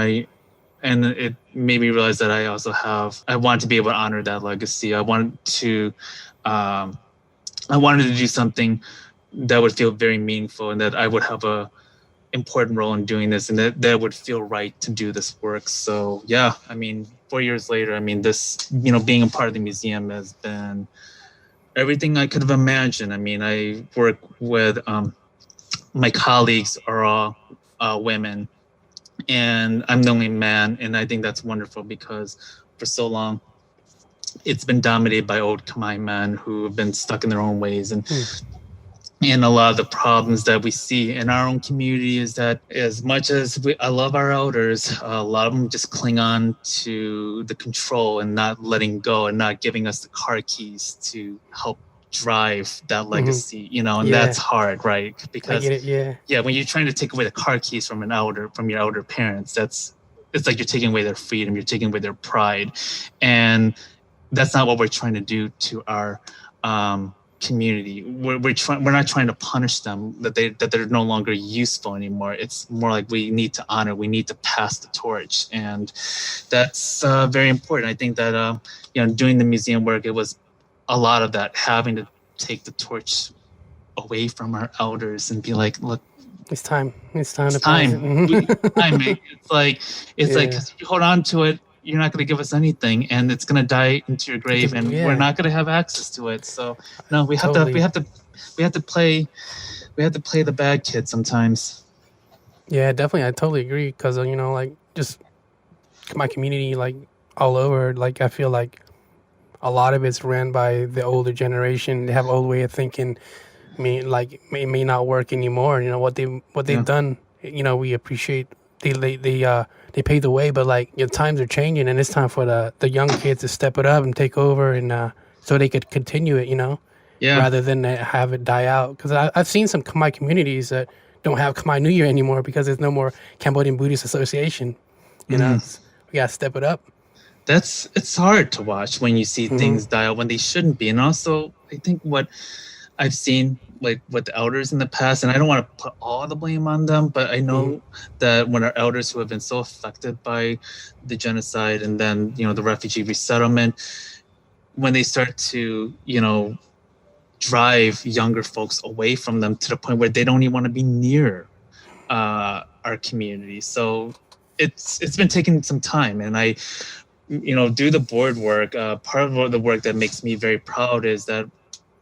And it made me realize that I wanted to be able to honor that legacy. I wanted to do something that would feel very meaningful, and that I would have a important role in doing this, and that would feel right to do this work. So yeah, I mean, 4 years later, I mean, this, being a part of the museum has been everything I could have imagined. I mean, I work with my colleagues are all women, and I'm the only man. And I think that's wonderful because for so long, it's been dominated by old Khmer men who have been stuck in their own ways. And a lot of the problems that we see in our own community is that as much as I love our elders, a lot of them just cling on to the control and not letting go and not giving us the car keys to help drive that legacy, and that's hard, right? Because I get it, when you're trying to take away the car keys from your elder parents, it's like you're taking away their freedom, you're taking away their pride, and that's not what we're trying to do to our community. We're not trying to punish them that they're no longer useful anymore. It's more like we need to honor, we need to pass the torch, and that's very important. I think that doing the museum work, it was a lot of that, having to take the torch away from our elders and be like, look, it's time to pass it. Time, mate. It's like 'cause if you hold on to it, you're not going to give us anything, and it's going to die into your grave, and we're not going to have access to it. So no, we have to play we have to play the bad kid sometimes. Yeah, definitely. I totally agree because like just my community, like all over. Like I feel like a lot of it's ran by the older generation. They have old way of thinking. May not work anymore. What they've Yeah. done. We appreciate. They paved the way, but like times are changing, and it's time for the young kids to step it up and take over, and so they could continue it. Yeah. Rather than have it die out. Because I've seen some Khmer communities that don't have Khmer New Year anymore because there's no more Cambodian Buddhist Association. We gotta step it up. It's hard to watch when you see Mm-hmm. things die out when they shouldn't be. And also, I think what I've seen, like with the elders in the past, and I don't want to put all the blame on them, but I know that when our elders who have been so affected by the genocide and then, the refugee resettlement, when they start to, drive younger folks away from them to the point where they don't even want to be near our community. So it's been taking some time, and I do the board work. Part of the work that makes me very proud is that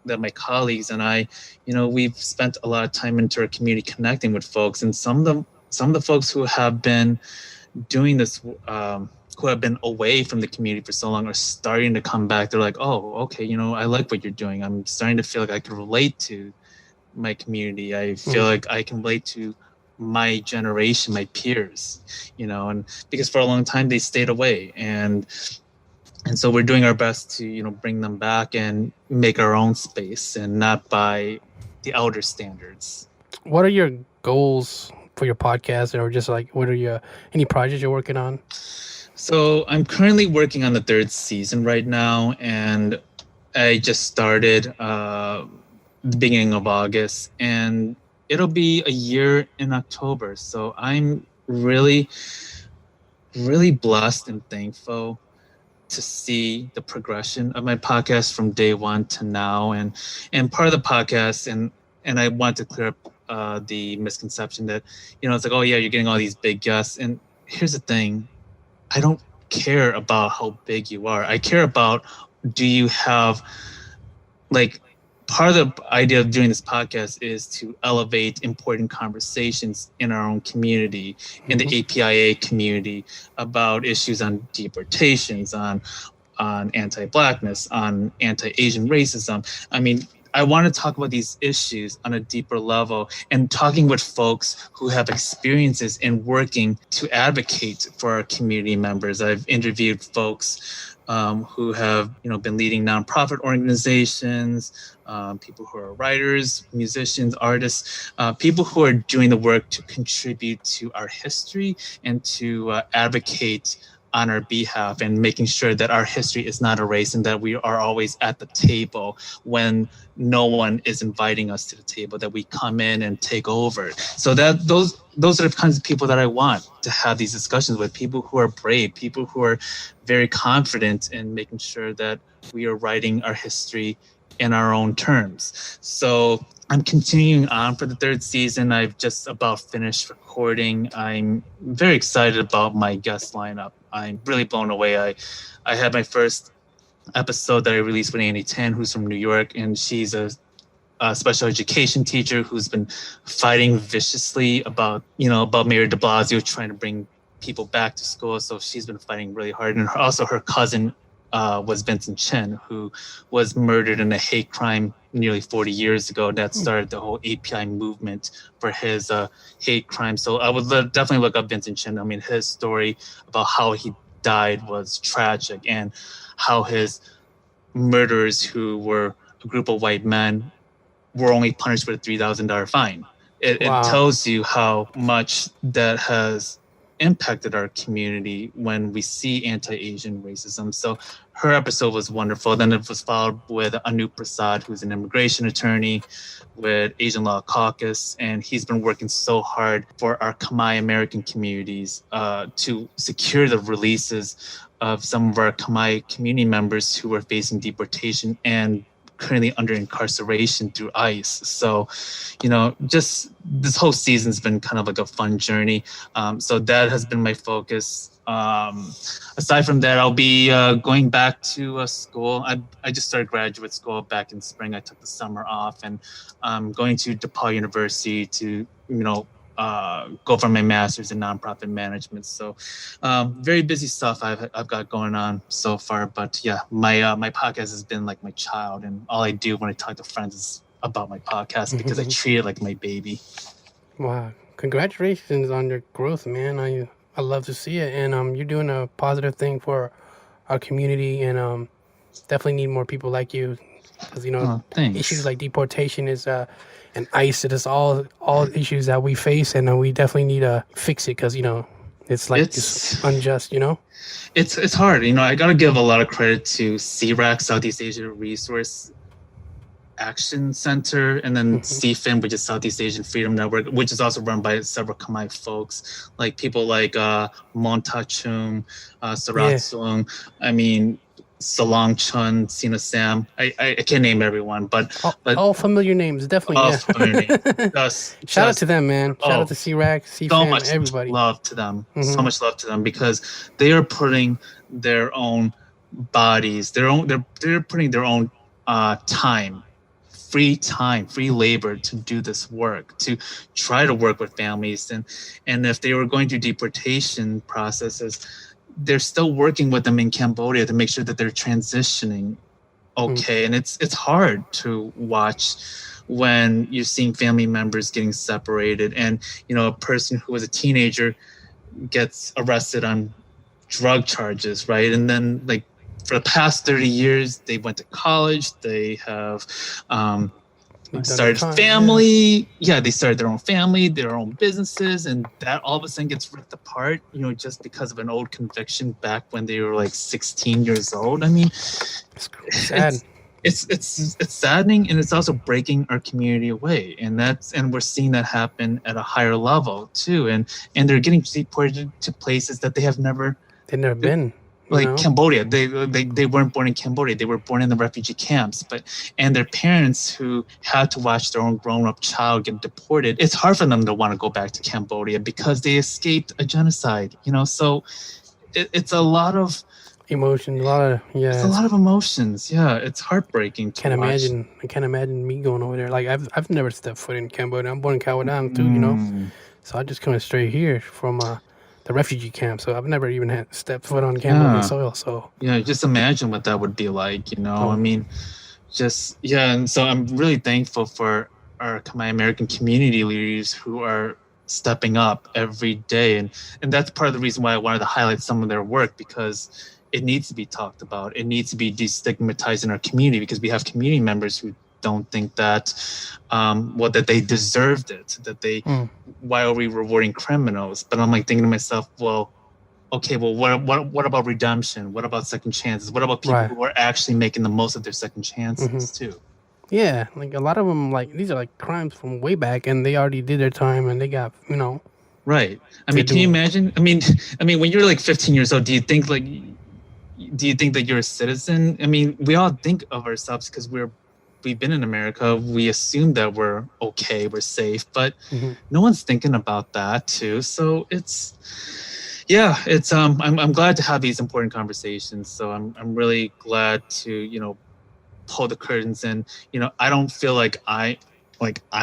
my colleagues and I, we've spent a lot of time into our community connecting with folks, and some of the folks who have been doing this, who have been away from the community for so long, are starting to come back. They're like, oh, okay, I like what you're doing. I'm starting to feel like I can relate to my community. I feel like I can relate to my generation, my peers, and because for a long time they stayed away, and so we're doing our best to bring them back and make our own space and not by the elder standards. What are your goals for your podcast, or just like what are any projects you're working on? So I'm currently working on the 3rd season right now, and I just started the beginning of August, and it'll be a year in October. So I'm really, really blessed and thankful to see the progression of my podcast from day one to now. And part of the podcast, and I want to clear up the misconception that, it's like, oh yeah, you're getting all these big guests. And here's the thing. I don't care about how big you are. I care about, do you have, like, part of the idea of doing this podcast is to elevate important conversations in our own community, in the APIA community, about issues on deportations, on anti-Blackness, on anti-Asian racism. I mean, I want to talk about these issues on a deeper level, and talking with folks who have experiences in working to advocate for our community members. I've interviewed folks who have, been leading nonprofit organizations, people who are writers, musicians, artists, people who are doing the work to contribute to our history and to advocate on our behalf, and making sure that our history is not erased and that we are always at the table when no one is inviting us to the table, that we come in and take over. So that those are the kinds of people that I want to have these discussions with, people who are brave, people who are very confident in making sure that we are writing our history in our own terms. So I'm continuing on for the 3rd season. I've just about finished recording. I'm very excited about my guest lineup. I'm really blown away. I had my first episode that I released with Annie Tan, who's from New York, and she's a special education teacher who's been fighting viciously about Mayor de Blasio trying to bring people back to school. So she's been fighting really hard. And also her cousin was Vincent Chen, who was murdered in a hate crime nearly 40 years ago. That started the whole API movement for his hate crime. So I would definitely look up Vincent Chen. I mean, his story about how he died was tragic, and how his murderers, who were a group of white men, were only punished with a $3,000 fine. It tells you how much that has impacted our community when we see anti-Asian racism. So her episode was wonderful. Then it was followed with Anup Prasad, who's an immigration attorney with Asian Law Caucus, and he's been working so hard for our Khmer American communities to secure the releases of some of our Khmer community members who are facing deportation, and currently under incarceration through ICE. So, just this whole season's been kind of like a fun journey. So that has been my focus. Aside from that, I'll be going back to school. I just started graduate school back in spring. I took the summer off, and I'm going to DePaul University to, go for my master's in nonprofit management. So very busy stuff I've got going on so far. But yeah, my podcast has been like my child, and all I do when I talk to friends is about my podcast because I treat it like my baby. Wow. Congratulations on your growth, man. I love to see it. And you're doing a positive thing for our community, and definitely need more people like you. Because, issues like deportation is and ICE, it is all issues that we face, and we definitely need to fix it because, it's like it's unjust, It's hard. I got to give a lot of credit to CRAC, Southeast Asia Resource Action Center, and then CFIN, which is Southeast Asian Freedom Network, which is also run by several Khmer folks, like people like Montachung, Saratsung, Salong Chun, Sina Sam. I can't name everyone, but all familiar names, definitely. All Yeah. familiar names. Shout out to them, man. Shout out to CRAC, so CFAM, much everybody. love to them. So much love to them because they are putting their own bodies, they're putting their own free labor to do this work, to try to work with families, and if they were going through deportation processes, they're still working with them in Cambodia to make sure that they're transitioning okay. And it's hard to watch when you're seeing family members getting separated, and a person who was a teenager gets arrested on drug charges, right? And then like for the past 30 years, they went to college, they have started family. Yeah, they started their own family, their own businesses, and that all of a sudden gets ripped apart, just because of an old conviction back when they were like 16 years old. It's sad. It's saddening, and it's also breaking our community away, and we're seeing that happen at a higher level too, and they're getting deported to places that they've never been. Like Cambodia, they weren't born in Cambodia. They were born in the refugee camps. And their parents who had to watch their own grown-up child get deported, it's hard for them to want to go back to Cambodia because they escaped a genocide. So it's a lot of emotion, It's a lot of emotions. Yeah, it's heartbreaking. I can't imagine me going over there. Like I've never stepped foot in Cambodia. I'm born in Kawadam too, So I just come straight here from the refugee camp, so I've never even had stepped foot on Cambodian soil. So just imagine what that would be like, and so I'm really thankful for our Khmer American community leaders who are stepping up every day, and that's part of the reason why I wanted to highlight some of their work, because it needs to be talked about. It needs to be destigmatized in our community, because we have community members who don't think that that they deserved it, why are we rewarding criminals? But I'm like thinking to myself, what about redemption? What about second chances? What about people who are actually making the most of their second chances too? Yeah, like a lot of them, like these are like crimes from way back, and they already did their time, and they got right. Can you imagine? When you're like 15 years old, do you think that you're a citizen? We all think of ourselves because we've been in America, we assume that we're okay, we're safe, but no one's thinking about that too. So I'm glad to have these important conversations. So I'm really glad to pull the curtains, and I don't feel like I'm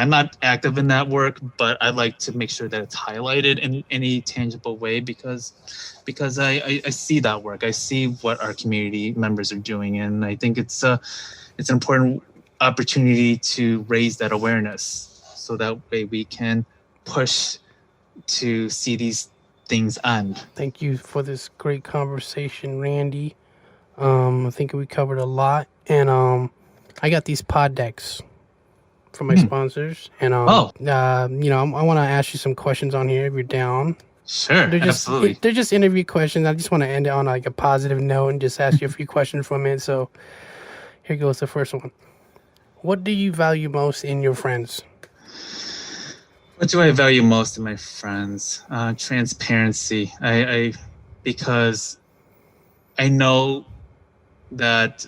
not active in that work, but I like to make sure that it's highlighted in any tangible way, because I see that work, I see what our community members are doing, and I think it's an important opportunity to raise that awareness, so that way we can push to see these things end. Thank you for this great conversation, Randy. I think we covered a lot, and I got these pod decks from my sponsors, and I want to ask you some questions on here if you're down. Sure, absolutely. They're just interview questions. I just want to end it on like a positive note and just ask you a few questions from it. So here goes the first one. What do you value most in your friends? What do I value most in my friends? Transparency. Because I know that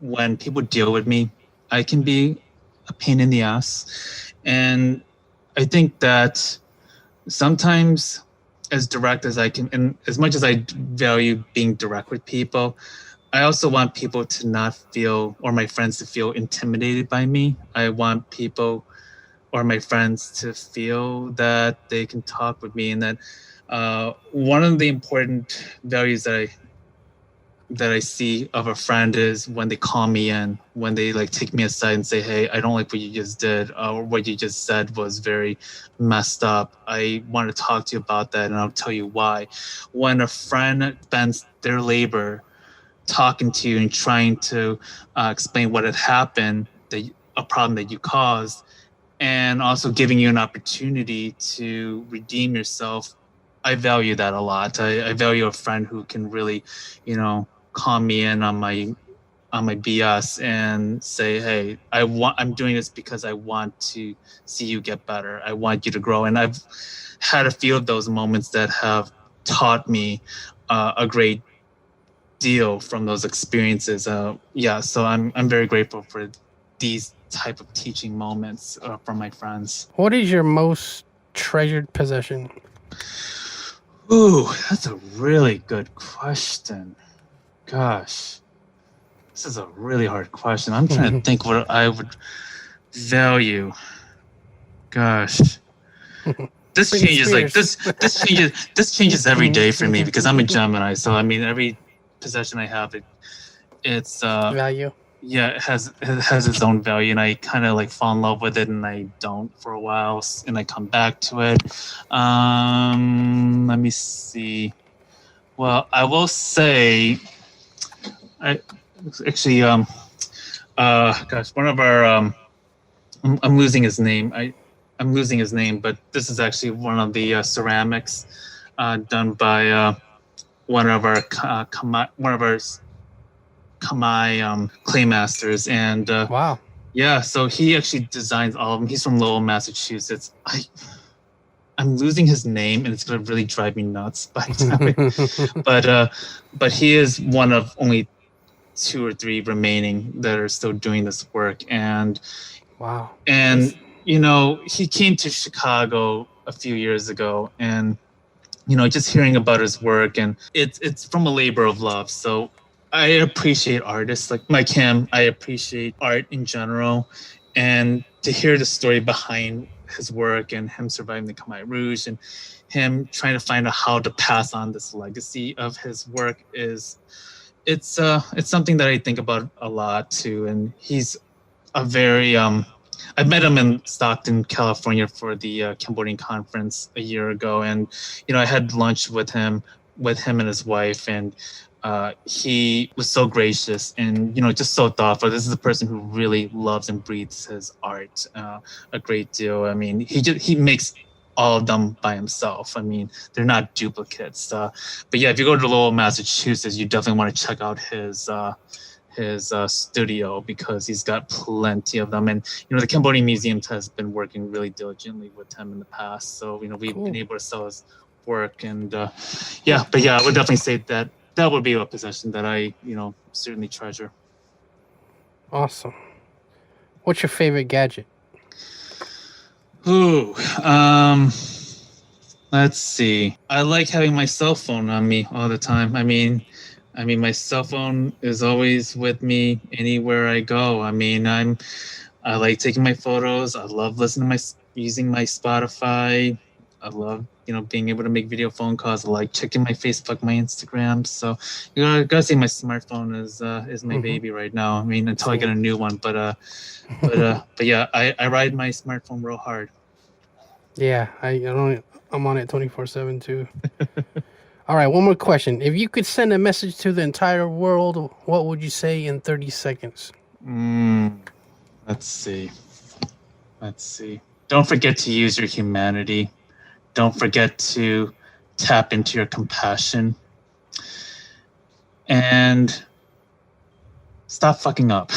when people deal with me, I can be a pain in the ass. And I think that sometimes, as direct as I can, and as much as I value being direct with people, I also want people to not feel, or my friends to feel intimidated by me. I want people or my friends to feel that they can talk with me, and that one of the important values that I see of a friend is when they call me in, when they like take me aside and say, "Hey, I don't like what you just did, or what you just said was very messed up. I want to talk to you about that, and I'll tell you why." When a friend spends their labor talking to you and trying to explain what had happened, a problem that you caused, and also giving you an opportunity to redeem yourself, I value that a lot. I value a friend who can really, call me in on my BS and say, "Hey, I'm doing this because I want to see you get better. I want you to grow." And I've had a few of those moments that have taught me a great deal from those experiences. So I'm very grateful for these type of teaching moments from my friends. What is your most treasured possession? Ooh, that's a really good question. Gosh, this is a really hard question. I'm trying to think what I would value. Gosh, this changes like this. This changes every day for me because I'm a Gemini. So I mean, every possession I have, it's Value. Yeah, it has its own value, and I kind of like fall in love with it, and I don't for a while, and I come back to it. Let me see. Well, I will say, one of our I'm losing his name. I'm losing his name, but this is actually one of the ceramics done by one of our Kamai clay masters, and Wow. yeah, so he actually designs all of them. He's from Lowell, Massachusetts. I'm losing his name, and it's gonna really drive me nuts by the time. But he is one of only 2 or 3 remaining that are still doing this work, and wow. And he came to Chicago a few years ago, and just hearing about his work, and it's from a labor of love. So I appreciate artists like him. I appreciate art in general, and to hear the story behind his work and him surviving the Khmer Rouge and him trying to find out how to pass on this legacy of his work it's something that I think about a lot too. And he's a very I met him in Stockton, California for the Cambodian conference a year ago, and I had lunch with him and his wife, and he was so gracious and just so thoughtful. This is a person who really loves and breathes his art a great deal. I mean, he makes all of them by himself. I mean, they're not duplicates. But yeah, if you go to Lowell, Massachusetts, you definitely want to check out his studio, because he's got plenty of them. And the Cambodian Museum has been working really diligently with him in the past, so we've been able to sell his work. And I would definitely say that would be a possession that I certainly treasure. Awesome. What's your favorite gadget? Ooh, let's see. I like having my cell phone on me all the time. I mean, my cell phone is always with me anywhere I go. I mean, I like taking my photos. I love using my Spotify. I love, being able to make video phone calls. I like checking my Facebook, my Instagram. So, I gotta say my smartphone is my baby right now. I mean, until I get a new one. But yeah, I ride my smartphone real hard. Yeah, I'm on it 24/7 too. All right, one more question. If you could send a message to the entire world, what would you say in 30 seconds? Let's see. Don't forget to use your humanity. Don't forget to tap into your compassion. And stop fucking up.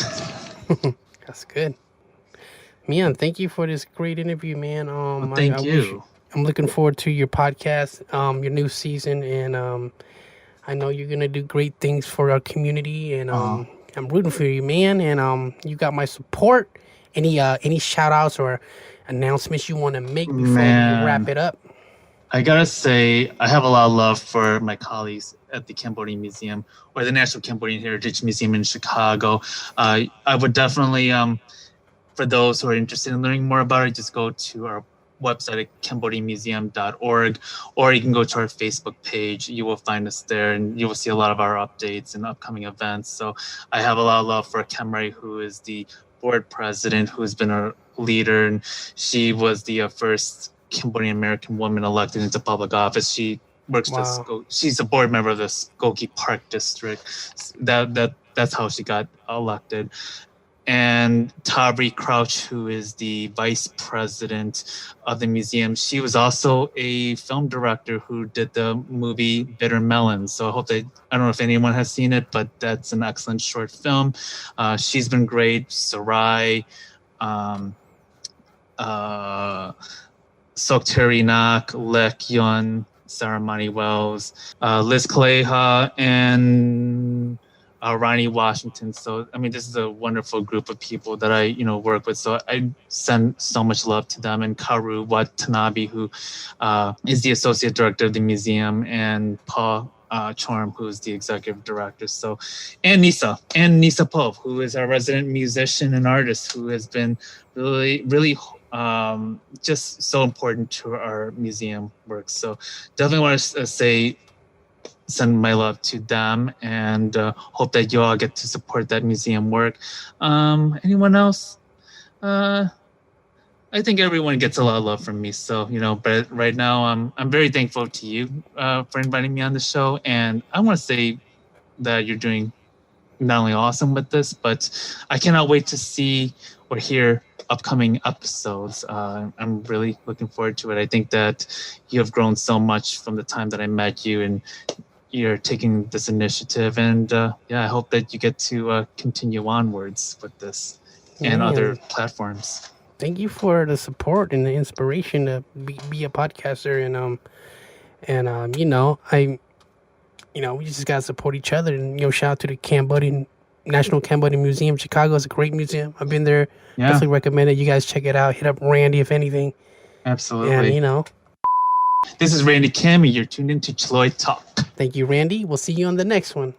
That's good. Mian, thank you for this great interview, man. Thank you. I'm looking forward to your podcast, your new season, and I know you're gonna do great things for our community, and I'm rooting for you, man, and you got my support. Any shout outs or announcements you want to make before we wrap it up? I gotta say, I have a lot of love for my colleagues at the Cambodian Museum or the National Cambodian Heritage Museum in Chicago. I would definitely, for those who are interested in learning more about it, just go to our website at cambodianmuseum.org, or you can go to our Facebook page. You will find us there, and you will see a lot of our updates and upcoming events. So I have a lot of love for KHMER, who is the board president, who's been our leader, and she was the first Cambodian American woman elected into public office. She works she's a board member of the Skokie Park District. That's how she got elected. And Tabri Crouch, who is the vice president of the museum, she was also a film director who did the movie Bitter Melons. So I hope I don't know if anyone has seen it, but that's an excellent short film. She's been great. Sarai, Sokteri Nak, Lek Yun, Saramani Wells, Liz Kale, and Ronnie Washington. So, I mean, this is a wonderful group of people that I, work with. So I send so much love to them. And Karu Watanabe, who is the associate director of the museum, and Paul Chorm, who is the executive director. So, and Nisa Pov, who is our resident musician and artist, who has been really, really just so important to our museum work. So definitely want to send my love to them, and hope that you all get to support that museum work. Anyone else? I think everyone gets a lot of love from me. So, but right now I'm very thankful to you for inviting me on the show. And I want to say that you're doing not only awesome with this, but I cannot wait to see or hear upcoming episodes. I'm really looking forward to it. I think that you have grown so much from the time that I met you, and you're taking this initiative. And I hope that you get to continue onwards with this and other platforms. Thank you for the support and the inspiration to be a podcaster. And we just gotta support each other. And shout out to the National Cambodian Museum. Chicago is a great museum. I've been there. Yeah. Definitely recommend it. You guys check it out. Hit up Randy if anything. Absolutely. And this is Randy Kim, and you're tuned into Chluy Talk. Thank you, Randy. We'll see you on the next one.